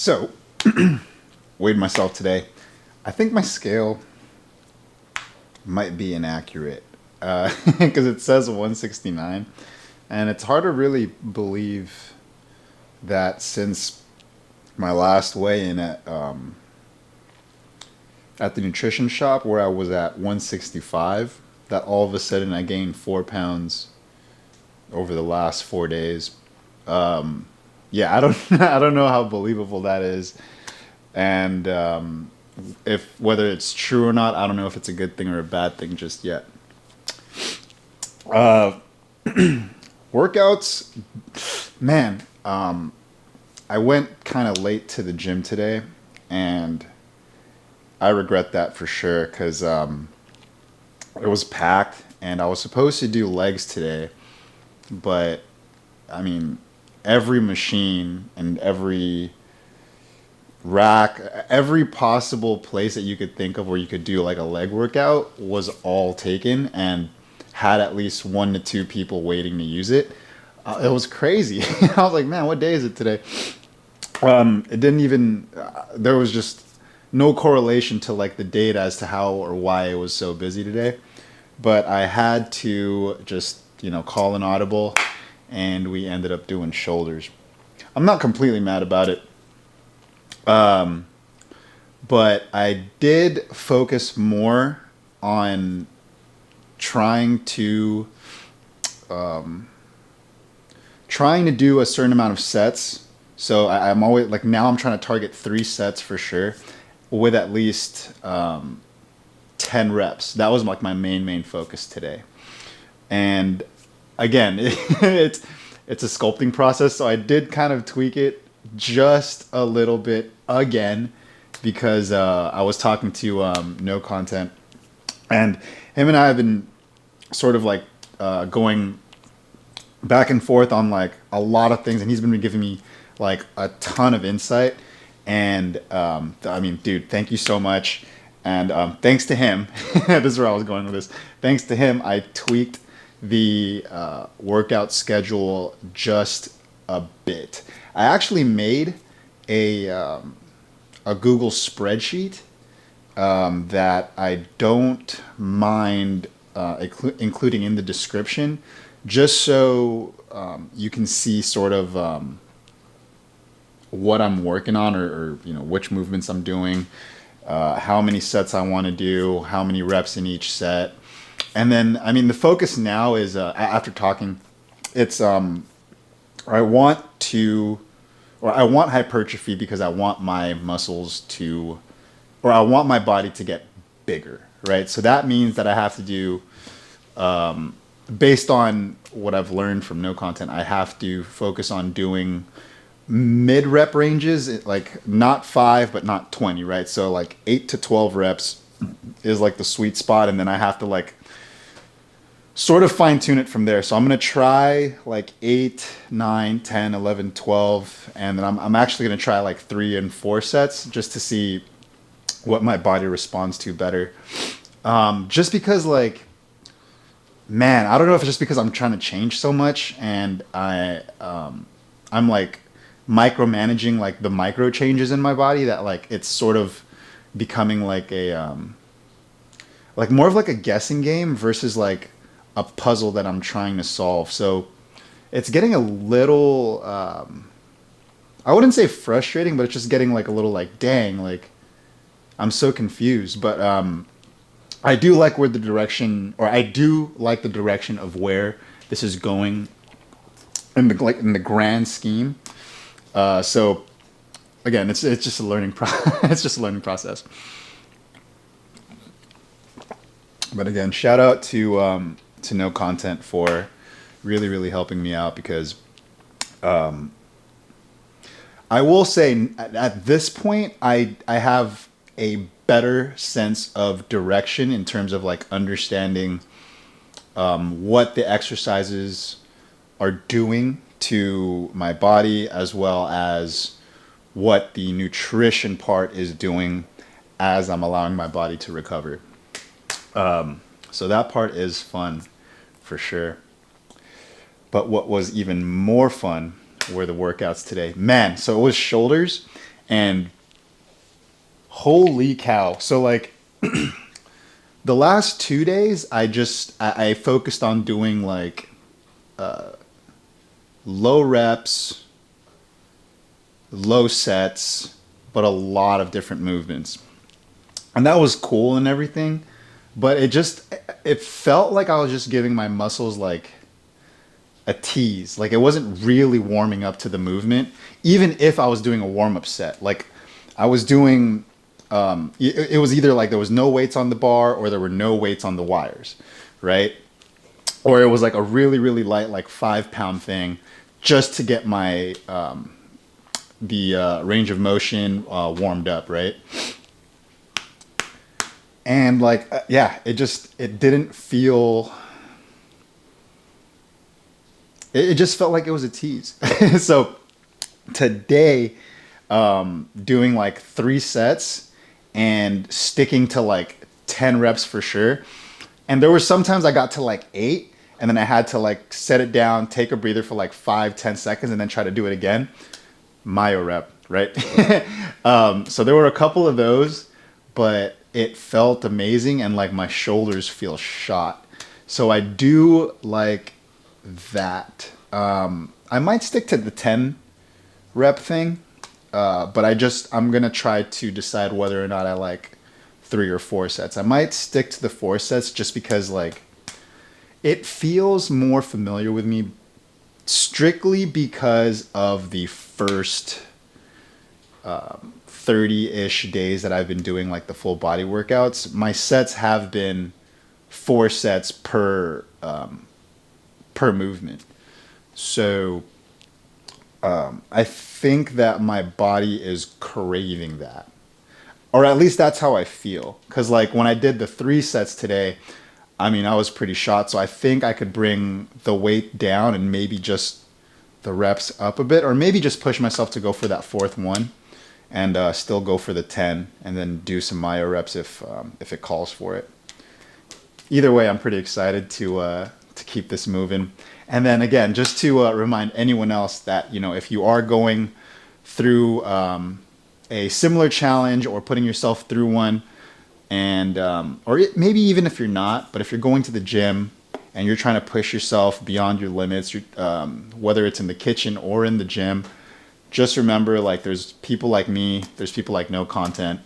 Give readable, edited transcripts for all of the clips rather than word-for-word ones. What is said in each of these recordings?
So, weighed myself today. I think my scale might be inaccurate because it says 169, and it's hard to really believe that since my last weigh-in at the nutrition shop where I was at 165, that all of a sudden I gained 4 pounds over the last 4 days. Yeah, I don't I don't know how believable that is, and if whether it's true or not, I don't know if it's a good thing or a bad thing just yet. Workouts, man. I went kind of late to the gym today, and I regret that for sure because it was packed, and I was supposed to do legs today, but I mean, every machine and every rack, every possible place that you could think of where you could do like a leg workout was all taken and had at least 1 to 2 people waiting to use it. It was crazy. I was like, man, what day is it today? It didn't even, there was just no correlation to like the date as to how or why it was so busy today. But I had to just, call an audible, and we ended up doing shoulders. I'm not completely mad about it. But I did focus more on trying to do a certain amount of sets. So I'm always like, now I'm trying to target 3 sets for sure with at least 10 reps. That was like my main focus today. And again, it's a sculpting process, so I did kind of tweak it just a little bit again because I was talking to No Content, and him and I have been sort of like going back and forth on like a lot of things, and he's been giving me like a ton of insight. And I mean, dude, thank you so much. And thanks to him, this is where I was going with this. Thanks to him, I tweaked the workout schedule just a bit. I actually made a Google spreadsheet that I don't mind including in the description, just so you can see sort of what I'm working on, or which movements I'm doing, how many sets I want to do, how many reps in each set. And then, I mean, the focus now is, after talking, it's, I want hypertrophy because I want my muscles to, or I want my body to get bigger, right? So that means that I have to do, based on what I've learned from No Content, I have to focus on doing mid-rep ranges, like not 5, but not 20, right? So like 8 to 12 reps is like the sweet spot, and then I have to like sort of fine tune it from there. So I'm going to try like 8, 9, 10, 11, 12. And then I'm actually going to try like 3 and 4 sets just to see what my body responds to better. Just because like, man, I don't know if it's just because I'm trying to change so much, and I'm like micromanaging like the micro changes in my body, that like it's sort of becoming like a, like more of like a guessing game versus like a puzzle that I'm trying to solve. So it's getting a little, I wouldn't say frustrating, but it's just getting like a little like, dang, like I'm so confused. But I do like where the direction, or I do like the direction of where this is going in the grand scheme. So again, it's just a learning it's just a learning process. But again, shout out to No Content for really helping me out, because I will say at this point I have a better sense of direction in terms of like understanding what the exercises are doing to my body, as well as what the nutrition part is doing as I'm allowing my body to recover. So that part is fun for sure. But what was even more fun were the workouts today. Man, so it was shoulders, And holy cow. So like the last 2 days, I focused on doing like low reps, low sets, but a lot of different movements. And that was cool and everything, but it felt like I was just giving my muscles like a tease. Like it wasn't really warming up to the movement, even if I was doing a warm-up set. Like I was doing, it was either like there was no weights on the bar or there were no weights on the wires, right? Or it was like a really, really light, like 5-pound thing just to get my, the range of motion warmed up, right? And like, yeah, it didn't feel, it just felt like it was a tease. So today, doing like 3 sets and sticking to like 10 reps for sure. And there were sometimes I got to like 8 and then I had to like set it down, take a breather for like 5-10 seconds and then try to do it again. Myo rep, right? So there were a couple of those, but it felt amazing and like my shoulders feel shot. So I do like that. I might stick to the 10 rep thing, but I'm gonna try to decide whether or not I like 3 or 4 sets. I might stick to the 4 sets just because like it feels more familiar with me, strictly because of the first 30-ish days that I've been doing like the full body workouts. My sets have been 4 sets per movement. So I think that my body is craving that, or at least that's how I feel. Because like when I did the 3 sets today, I mean, I was pretty shot. So I think I could bring the weight down and maybe just the reps up a bit, or maybe just push myself to go for that 4th one and still go for the 10 and then do some myo reps if it calls for it. Either way, I'm pretty excited to keep this moving. And then again, just to remind anyone else that, you know, if you are going through a similar challenge or putting yourself through one, and maybe even if you're not, but if you're going to the gym and you're trying to push yourself beyond your limits, whether it's in the kitchen or in the gym, just remember, like, there's people like me, there's people like No Content,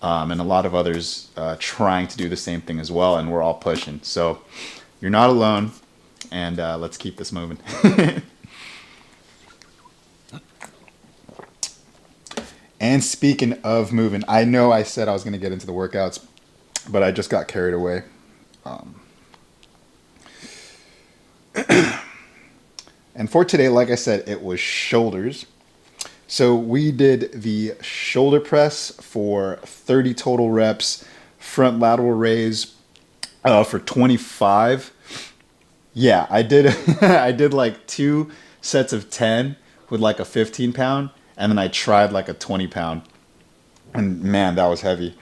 and a lot of others trying to do the same thing as well, and we're all pushing. So you're not alone, and let's keep this moving. And speaking of moving, I know I said I was going to get into the workouts, but I just got carried away. And for today, like I said, it was shoulders. So we did the shoulder press for 30 total reps, front lateral raise for 25. Yeah, I did I did like 2 sets of 10 with like a 15-pound, and then I tried like a 20-pound. And man, that was heavy.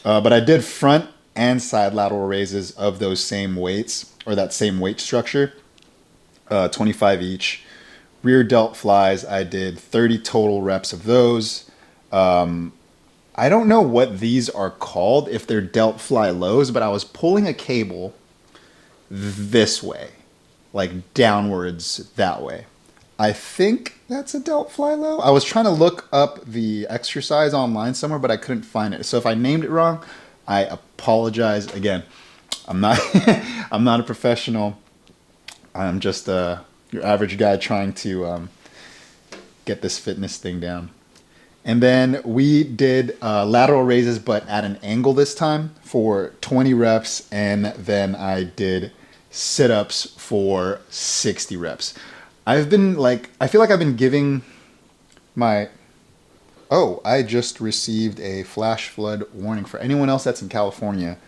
But I did front and side lateral raises of those same weights, or that same weight structure, 25 each. Rear delt flies, I did 30 total reps of those. I don't know what these are called, if they're Delt Fly Lows, but I was pulling a cable this way, like downwards that way. I think that's a Delt Fly Low. I was trying to look up the exercise online somewhere, but I couldn't find it. So if I named it wrong, I apologize. Again, I'm not I'm not a professional. I'm just your average guy trying to get this fitness thing down. And then we did lateral raises, but at an angle this time for 20 reps. And then I did sit-ups for 60 reps. I feel like I've been giving my, I just received a flash flood warning. For anyone else that's in California,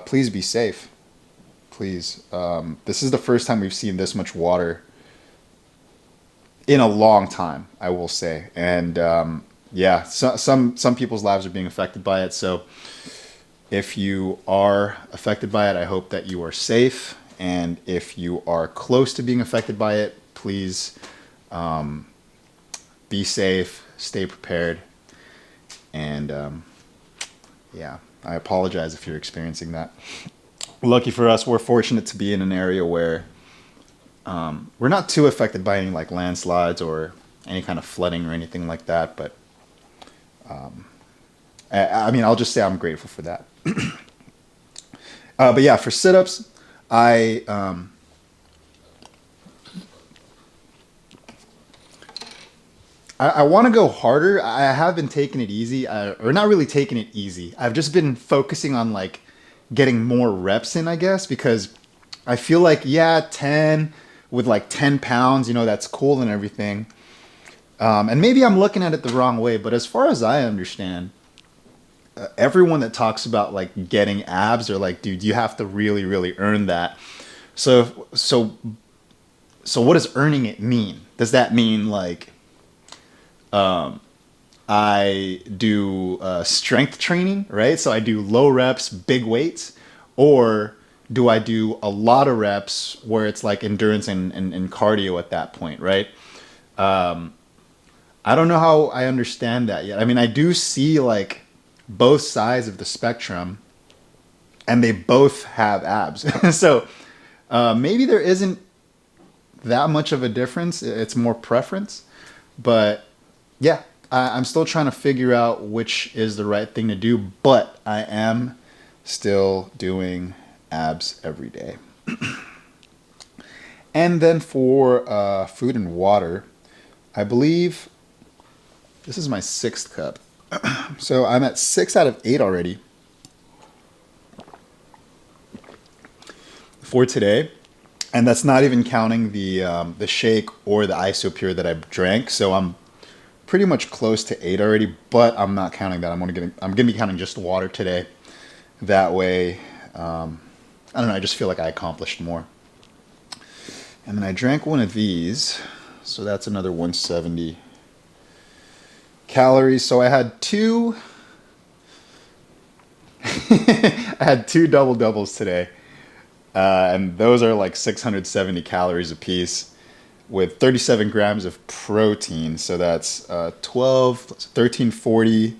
please be safe. Please. This is the first time we've seen this much water in a long time, I will say. And yeah, some people's lives are being affected by it. So if you are affected by it, I hope that you are safe. And if you are close to being affected by it, please be safe, stay prepared. And yeah, I apologize if you're experiencing that. Lucky for us, we're fortunate to be in an area where we're not too affected by any like landslides or any kind of flooding or anything like that. But I mean, I'll just say I'm grateful for that. But yeah, for sit-ups, I want to go harder. I have been taking it easy, or not really taking it easy. I've just been focusing on like getting more reps in, I guess, because I feel like, yeah, 10 with like 10 pounds, you know, that's cool and everything. And maybe I'm looking at it the wrong way, but as far as I understand, everyone that talks about like getting abs are like, dude, you have to really, really earn that. So what does earning it mean? Does that mean like, I do strength training, right? So I do low reps, big weights, or do I do a lot of reps where it's like endurance and cardio at that point, right? I don't know how I understand that yet. I mean, I do see like both sides of the spectrum, and they both have abs. So maybe there isn't that much of a difference. It's more preference, but yeah, I'm still trying to figure out which is the right thing to do, but I am still doing abs every day. And then for food and water, I believe this is my 6th cup. So I'm at 6 out of 8 already for today. And that's not even counting the shake or the Isopure that I drank. So I'm pretty much close to 8 already, but I'm not counting that. I'm gonna be counting just water today. That way, I don't know, I just feel like I accomplished more. And then I drank one of these, so that's another 170 calories. So I had two I had 2 double doubles today. And those are like 670 calories a piece, with 37 grams of protein. So that's 1340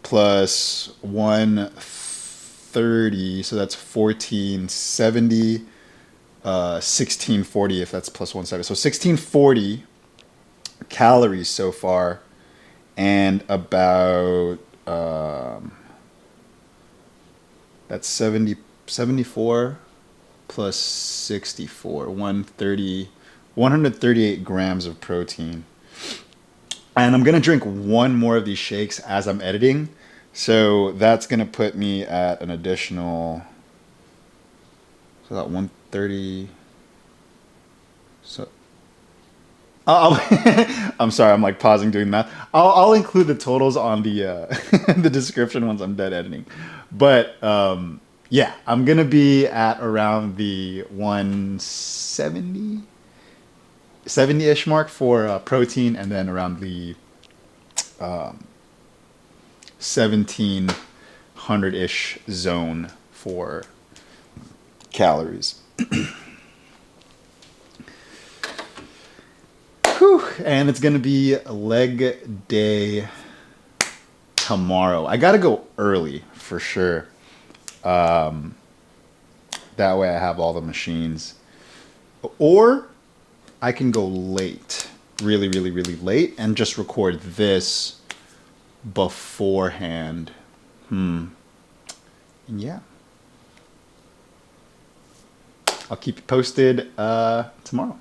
plus 130. So that's 1470, 1640 if that's plus 170. So 1640 calories so far, and about that's 74 plus 64, 138 grams of protein. And I'm going to drink one more of these shakes as I'm editing. So that's going to put me at an additional, so that 130. So I'm sorry, I'm like pausing doing math. I'll include the totals on the the description once I'm done editing. But yeah, I'm going to be at around the 70-ish mark for protein, and then around the 1700-ish zone for calories. Whew. And it's going to be leg day tomorrow. I got to go early for sure. That way I have all the machines. Or I can go late, really, really, really late, and just record this beforehand. And yeah. I'll keep you posted tomorrow.